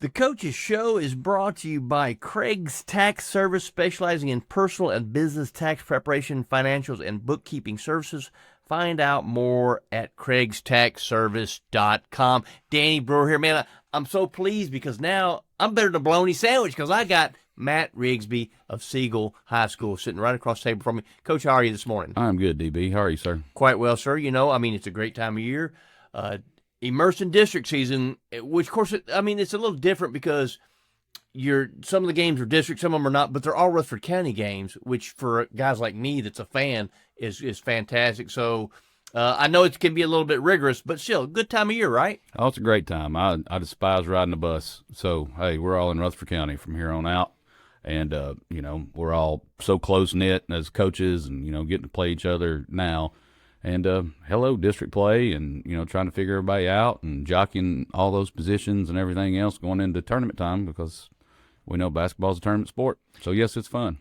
The Coach's Show is brought to you by Craig's Tax Service, specializing in personal and business tax preparation, financials, and bookkeeping services. Find out more at craigstaxservice.com. Danny Brewer here. Man, I'm so pleased because now I'm better than a bologna sandwich because I got Matt Rigsby of Siegel High School sitting right across the table from me. Coach, how are you this morning? I'm good, DB. How are you, sir? Quite well, sir. You know, it's a great time of year. Immersed in district season, which, of course, it's a little different because some of the games are district, some of them are not, but they're all Rutherford County games, which for guys like me that's a fan is fantastic. So I know it can be a little bit rigorous, but still, good time of year, right? Oh, it's a great time. I despise riding the bus. So, hey, we're all in Rutherford County from here on out. And, we're all so close-knit as coaches and, getting to play each other now. And hello, district play, and trying to figure everybody out and jockeying all those positions and everything else going into tournament time because we know basketball's a tournament sport. So yes, it's fun.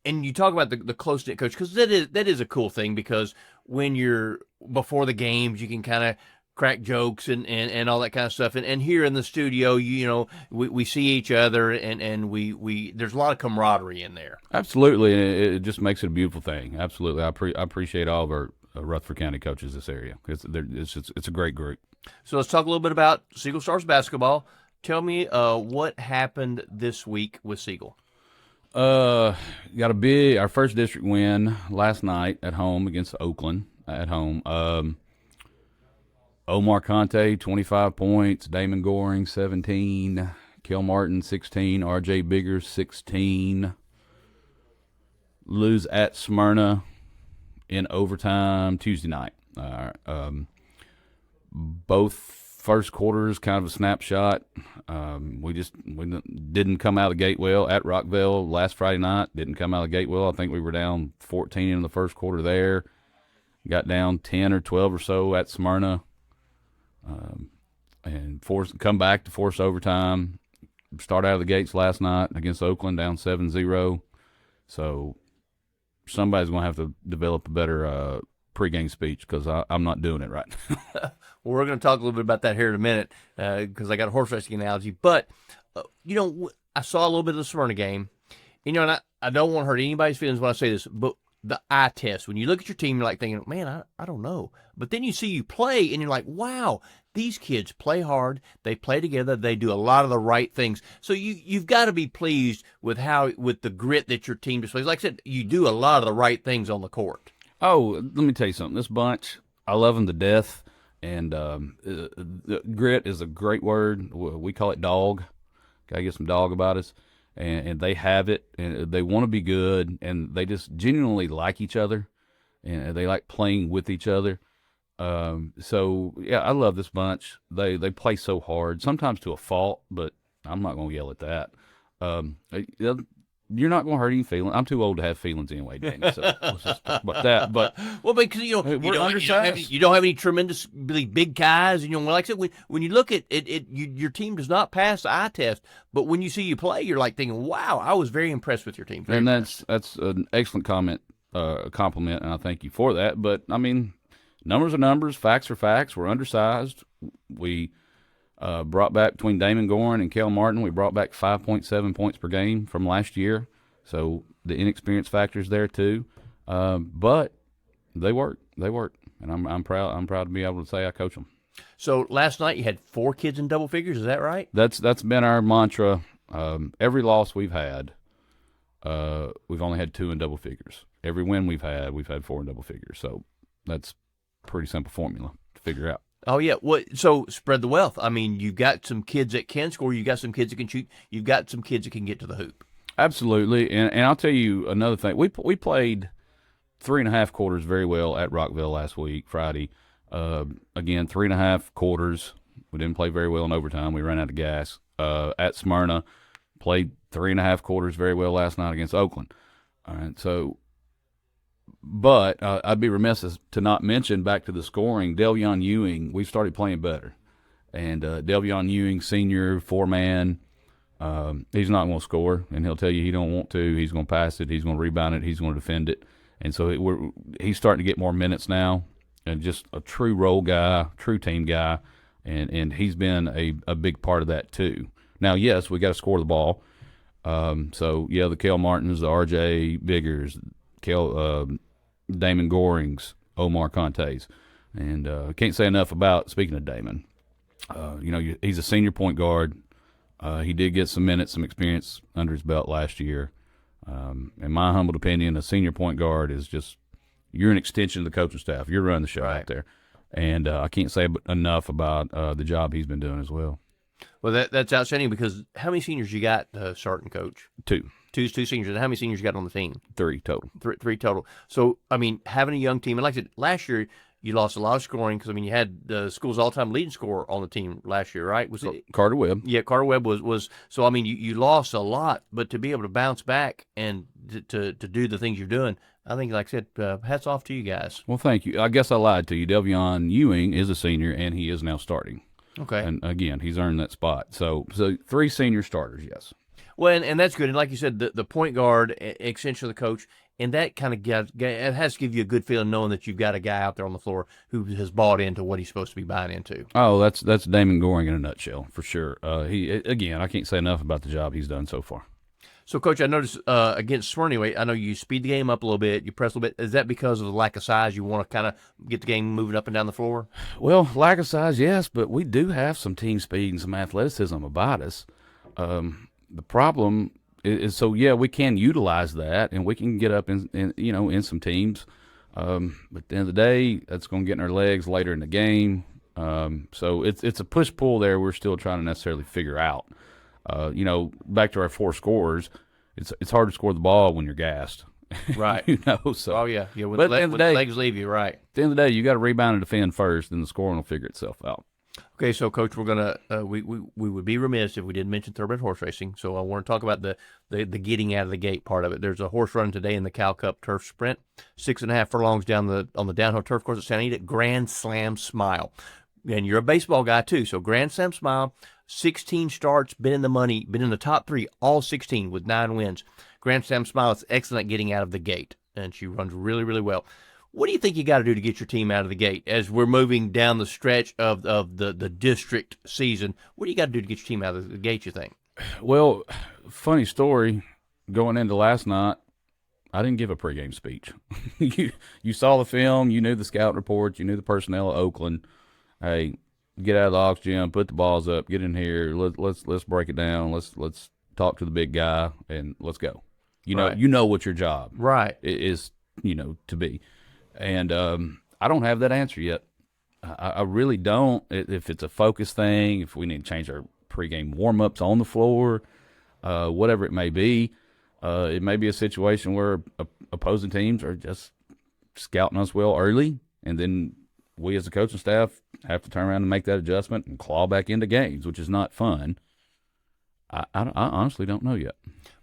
And you talk about the close knit coach because that is a cool thing because when you're before the games, you can kind of crack jokes and all that kind of stuff. And here in the studio, we see each other and we there's a lot of camaraderie in there. Absolutely, and it just makes it a beautiful thing. Absolutely, I appreciate all of our Rutherford County coaches this area. It's a great group. So let's talk a little bit about Siegel Stars basketball. Tell me what happened this week with Siegel. Got our first district win last night at home against Oakland at home. Omar Conte, 25 points. Damon Goring, 17. Kel Martin, 16. R.J. Biggers, 16. Lose at Smyrna in overtime Tuesday night. Both first quarters, kind of a snapshot. We didn't come out of the gate well at Rockville last Friday night. Didn't come out of the gate well. I think we were down 14 in the first quarter there. Got down 10 or 12 or so at Smyrna. And come back to force overtime. Start out of the gates last night against Oakland, down 7-0. So somebody's going to have to develop a better pregame speech because I'm not doing it right. Well, we're going to talk a little bit about that here in a minute because I got a horse racing analogy. But, I saw a little bit of the Smyrna game. And I don't want to hurt anybody's feelings when I say this, but the eye test, when you look at your team, you're like thinking, man, I don't know. But then you see you play and you're like, wow, these kids play hard. They play together. They do a lot of the right things. So you've got to be pleased with the grit that your team displays. Like I said, you do a lot of the right things on the court. Oh, let me tell you something. This bunch, I love them to death. And grit is a great word. We call it dog. Got to get some dog about us. And they have it, and they want to be good, and they just genuinely like each other, and they like playing with each other. So, yeah, I love this bunch. They play so hard, sometimes to a fault, but I'm not going to yell at that. You're not going to hurt any feelings. I'm too old to have feelings anyway, Danny, so let's just talk about that. But, well, because, you don't have any tremendously big guys. Like I said, when you look at it, your team does not pass the eye test. But when you see you play, you're like thinking, wow, I was very impressed with your team. And that's an excellent compliment, and I thank you for that. But, numbers are numbers, facts are facts. We're undersized. We brought back between Damon Gorin and Kel Martin, we brought back 5.7 points per game from last year. So the inexperience factor is there too. But they work, and I'm proud. I'm proud to be able to say I coach them. So last night you had 4 kids in double figures. Is that right? That's been our mantra. Every loss we've had, we've only had 2 in double figures. Every win we've had 4 in double figures. So that's a pretty simple formula to figure out. Oh, yeah. Well, so spread the wealth. You've got some kids that can score. You've got some kids that can shoot. You've got some kids that can get to the hoop. Absolutely. And I'll tell you another thing. We played 3.5 quarters very well at Rockville last week, Friday. Again, 3.5 quarters. We didn't play very well in overtime. We ran out of gas. At Smyrna, played 3.5 quarters very well last night against Oakland. All right, so – but I'd be remiss to not mention, back to the scoring, Delvion Ewing, we started playing better. And Delvion Ewing, senior, 4-man, he's not going to score, and he'll tell you he don't want to. He's going to pass it. He's going to rebound it. He's going to defend it. And so he's starting to get more minutes now, and just a true role guy, true team guy, and he's been a big part of that too. Now, yes, we got to score the ball. So yeah, the Kale Martins, the R.J. Biggers, Damon Gorings, Omar Contes, and can't say enough about. Speaking of Damon, he's a senior point guard. He did get some minutes, some experience under his belt last year. In my humble opinion, a senior point guard is just you're an extension of the coaching staff. You're running the show out there, and I can't say enough about the job he's been doing as well. Well, that's outstanding because how many seniors you got starting, Coach? Two Two seniors. And how many seniors you got on the team? Three total. Three total. So, I mean, having a young team, and like I said, last year you lost a lot of scoring because, I mean, you had the school's all-time leading scorer on the team last year, right? Was it Carter Webb? Yeah, Carter Webb was. So, I mean, you lost a lot, but to be able to bounce back and to do the things you're doing, I think, like I said, hats off to you guys. Well, thank you. I guess I lied to you. Devion Ewing is a senior, and he is now starting. Okay. And again, he's earned that spot. So 3 senior starters, yes. Well, and that's good. And like you said, the point guard, extension of the coach, and that kind of it has to give you a good feeling knowing that you've got a guy out there on the floor who has bought into what he's supposed to be buying into. Oh, that's Damon Goring in a nutshell, for sure. I can't say enough about the job he's done so far. So, Coach, I noticed against Smyrna, I know you speed the game up a little bit, you press a little bit. Is that because of the lack of size? You want to kind of get the game moving up and down the floor? Well, lack of size, yes, but we do have some team speed and some athleticism about us. The problem is, so yeah, we can utilize that, and we can get up in some teams. But at the end of the day, that's going to get in our legs later in the game. So it's a push pull there. We're still trying to necessarily figure out. Back to our 4 scorers, it's hard to score the ball when you're gassed. Right. So. Oh, yeah. When But at the end of the day, legs leave you, right. At the end of the day, you got to rebound and defend first, and the scoring will figure itself out. Okay, so, Coach, we're going to we would be remiss if we didn't mention thoroughbred horse racing. So I want to talk about the getting out of the gate part of it. There's a horse run today in the Cal Cup Turf Sprint, 6.5 furlongs on the downhill turf course at Santa Anita. Grand Slam Smile. And you're a baseball guy, too. So Grand Slam Smile, 16 starts, been in the money, been in the top 3, all 16 with 9 wins. Grand Slam Smile is excellent at getting out of the gate, and she runs really, really well. What do you think you got to do to get your team out of the gate as we're moving down the stretch of the district season? What do you got to do to get your team out of the gate, you think? Well, funny story, going into last night, I didn't give a pregame speech. You saw the film, you knew the scout reports, you knew the personnel at Oakland. Hey, get out of the aux gym, put the balls up, get in here, let's break it down, let's talk to the big guy, and let's go. You know what your job is to be. And I don't have that answer yet. I really don't. If it's a focus thing, if we need to change our pregame warm-ups on the floor, whatever it may be, it may be a situation where opposing teams are just scouting us well early, and then we as a coaching staff have to turn around and make that adjustment and claw back into games, which is not fun. I honestly don't know yet.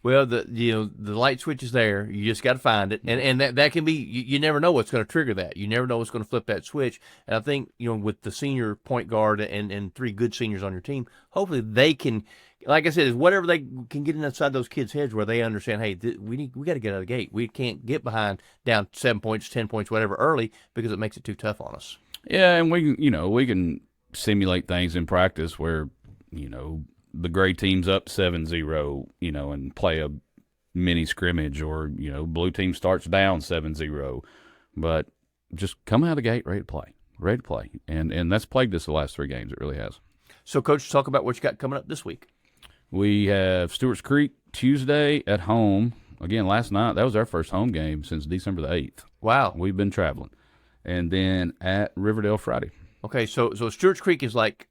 Well, the light switch is there. You just got to find it, and that can be. You never know what's going to trigger that. You never know what's going to flip that switch. And I think with the senior point guard and 3 good seniors on your team, hopefully they can, like I said, is whatever they can get inside those kids' heads where they understand. Hey, we got to get out of the gate. We can't get behind down 7 points, 10 points, whatever early because it makes it too tough on us. Yeah, and we can simulate things in practice where the gray team's up 7-0, and play a mini scrimmage, or, blue team starts down 7-0. But just come out of the gate ready to play. And that's plagued us the last 3 games. It really has. So, Coach, talk about what you got coming up this week. We have Stewart's Creek Tuesday at home. Again, last night, that was our first home game since December the 8th. Wow. We've been traveling. And then at Riverdale Friday. Okay, so Stewart's Creek is like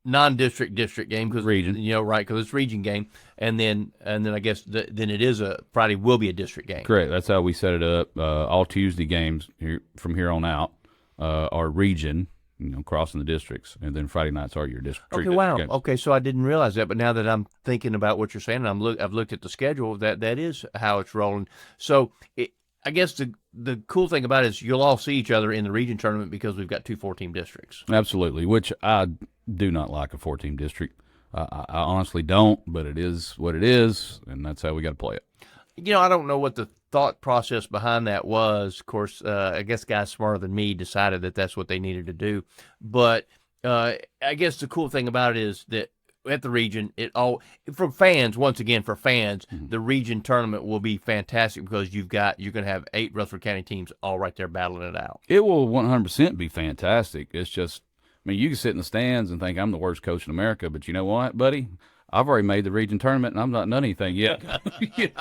non-district game because region, right? Because it's region game, and then I guess then it is Friday will be a district game. Correct. That's how we set it up. All Tuesday games from here on out are region, crossing the districts, and then Friday nights are your district. Okay, wow. Games. Okay, so I didn't realize that, but now that I'm thinking about what you're saying, and I've looked at the schedule. That is how it's rolling. So I guess the cool thing about it is you'll all see each other in the region tournament because we've got 2 4-team districts. Absolutely, which I do not like a 4-team district. I honestly don't, but it is what it is, and that's how we got to play it. I don't know what the thought process behind that was. Of course, I guess guys smarter than me decided that that's what they needed to do. But I guess the cool thing about it is that at the region. It all for fans. Once again, for fans, Mm-hmm. the region tournament will be fantastic because you're going to have 8 Rutherford County teams all right there battling it out. It will 100% be fantastic. It's just, I mean, you can sit in the stands and think I'm the worst coach in America, but you know what, buddy? I've already made the region tournament, and I'm not done anything yet. It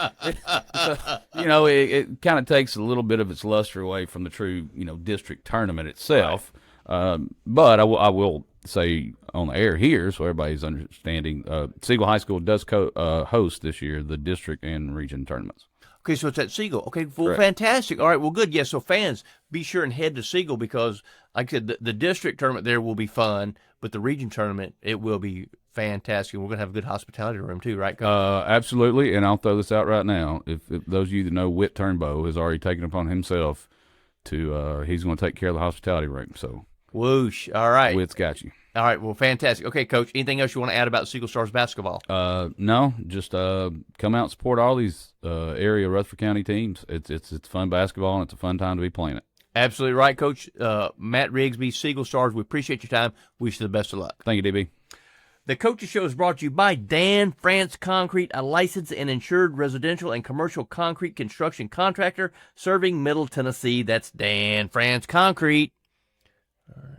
kind of takes a little bit of its luster away from the true, district tournament itself. Right. But I will say on the air here, so everybody's understanding, Siegel High School does host this year the district and region tournaments. Okay, so it's at Siegel. Okay, well, Correct. fantastic. All right, well, good. Yeah, so fans, be sure and head to Siegel because, like I said, the district tournament there will be fun, but the region tournament, it will be fantastic. We're going to have a good hospitality room too, right, Coach? Absolutely, and I'll throw this out right now. If those of you that know Whit Turnbow has already taken upon himself to, he's going to take care of the hospitality room. So, whoosh. All right. Whit's got you. All right, well, fantastic. Okay, Coach, anything else you want to add about Siegel Stars basketball? No, just come out and support all these area Rutherford County teams. It's fun basketball, and it's a fun time to be playing it. Absolutely right, Coach. Matt Rigsby, Siegel Stars, we appreciate your time. Wish you the best of luck. Thank you, DB. The Coaches Show is brought to you by Dan France Concrete, a licensed and insured residential and commercial concrete construction contractor serving Middle Tennessee. That's Dan France Concrete. All right.